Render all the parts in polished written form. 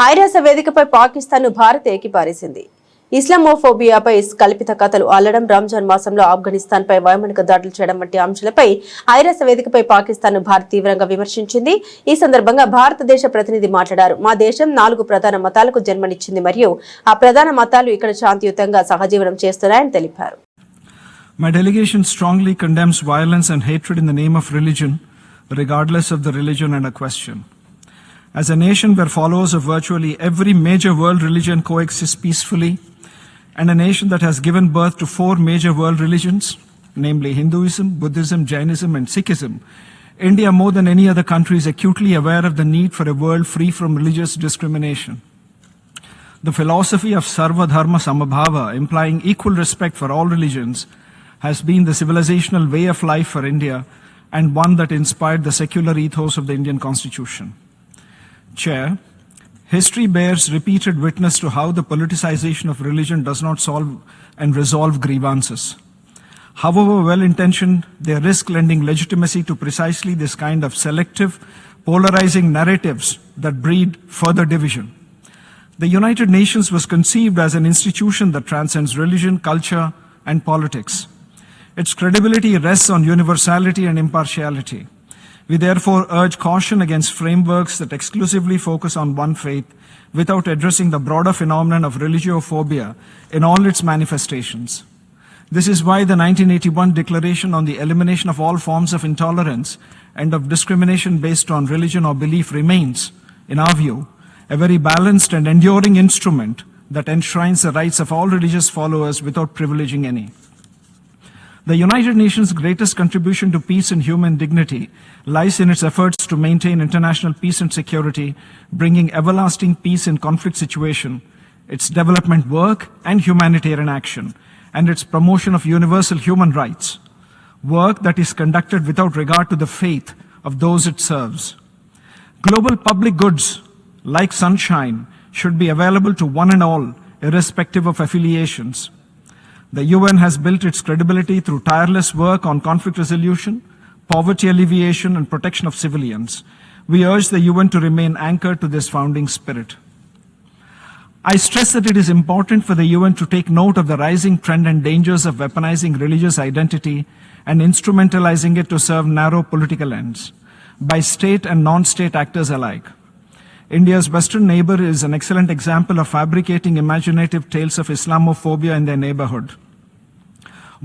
ఐరాస వేదికపై పాకిస్తాన్ ను భారత్ ఏకిపారేసింది. ఇస్లామోఫోబియాపై కల్పిత కథలు అల్లడం, రంజాన్ మాసంలో ఆఫ్ఘనిస్తాన్ పై వైమానిక దాడులు చేయడం వంటి అంశాలపై ఐరాస వేదికపై పాకిస్తాన్ ను భారత్ తీవ్రంగా విమర్శించింది. ఈ సందర్భంగా భారతదేశ ప్రతినిధి మాట్లాడారు. మా దేశం 4 ప్రధాన మతాలకు జన్మనిచ్చింది మరియు ఆ ప్రధాన మతాలు ఇక్కడ శాంతియుతంగా సహజీవనం చేస్తున్నాయని తెలిపారు. My delegation strongly condemns violence and hatred in the name of religion, regardless of the religion under question. As a nation where followers of virtually every major world religion coexist peacefully, and a nation that has given birth to 4 major world religions, namely Hinduism, Buddhism, Jainism, and Sikhism, India, more than any other country, is acutely aware of the need for a world free from religious discrimination. The philosophy of Sarva Dharma Samabhava, implying equal respect for all religions, has been the civilizational way of life for India and one that inspired the secular ethos of the Indian Constitution. Chair, history bears repeated witness to how the politicization of religion does not solve and resolve grievances. However well-intentioned, they risk lending legitimacy to precisely this kind of selective, polarizing narratives that breed further division. The United Nations was conceived as an institution that transcends religion, culture, and politics. Its credibility rests on universality and impartiality. We therefore urge caution against frameworks that exclusively focus on one faith without addressing the broader phenomenon of religiophobia in all its manifestations. This is why the 1981 Declaration on the Elimination of All Forms of Intolerance and of Discrimination based on Religion or Belief remains, in our view, a very balanced and enduring instrument that enshrines the rights of all religious followers without privileging any. The United Nations' greatest contribution to peace and human dignity lies in its efforts to maintain international peace and security, bringing everlasting peace in conflict situation, its development work and humanitarian action, and its promotion of universal human rights, work that is conducted without regard to the faith of those it serves. Global public goods, like sunshine, should be available to one and all, irrespective of affiliations. The UN has built its credibility through tireless work on conflict resolution, poverty alleviation, and protection of civilians. We urge the UN to remain anchored to this founding spirit. I stress that it is important for the UN to take note of the rising trend and dangers of weaponizing religious identity and instrumentalizing it to serve narrow political ends by state and non-state actors alike. India's western neighbor is an excellent example of fabricating imaginative tales of Islamophobia in their neighborhood.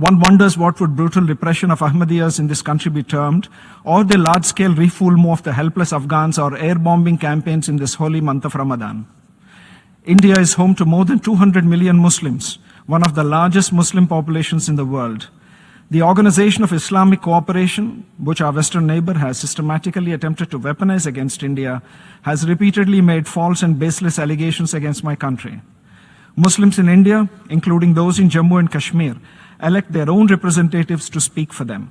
One wonders what would brutal repression of Ahmadiyas in this country be termed, or the large-scale refoulement of the helpless Afghans or air-bombing campaigns in this holy month of Ramadan. India is home to more than 200 million Muslims, one of the largest Muslim populations in the world. The Organization of Islamic Cooperation, which our western neighbor has systematically attempted to weaponize against India, has repeatedly made false and baseless allegations against my country. Muslims in India, including those in Jammu and Kashmir, elect their own representatives to speak for them.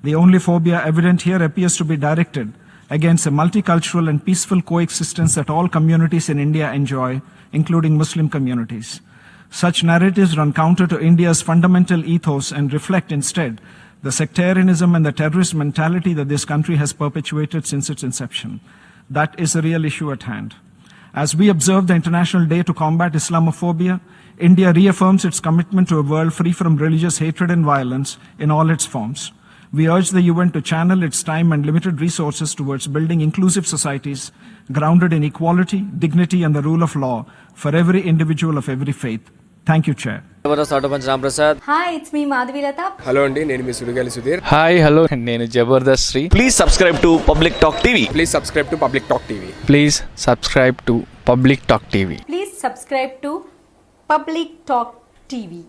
The only phobia evident here appears to be directed against a multicultural and peaceful coexistence that all communities in India enjoy, including Muslim communities. Such narratives run counter to India's fundamental ethos and reflect instead the sectarianism and the terrorist mentality that this country has perpetuated since its inception. That is the real issue at hand. As we observe the International Day to Combat Islamophobia, India reaffirms its commitment to a world free from religious hatred and violence in all its forms. We urge the UN to channel its time and limited resources towards building inclusive societies grounded in equality, dignity, and the rule of law for every individual of every faith. Thank you, Chair. Hi, it's me Madhavilata. Hello అండి, నేను మీ Sudigali Sudheer. Hi hello, నేను Jabardasth Sri. Please subscribe to Public Talk TV. Please subscribe to Public Talk TV. Please subscribe to public talk TV. Please subscribe to Public Talk TV.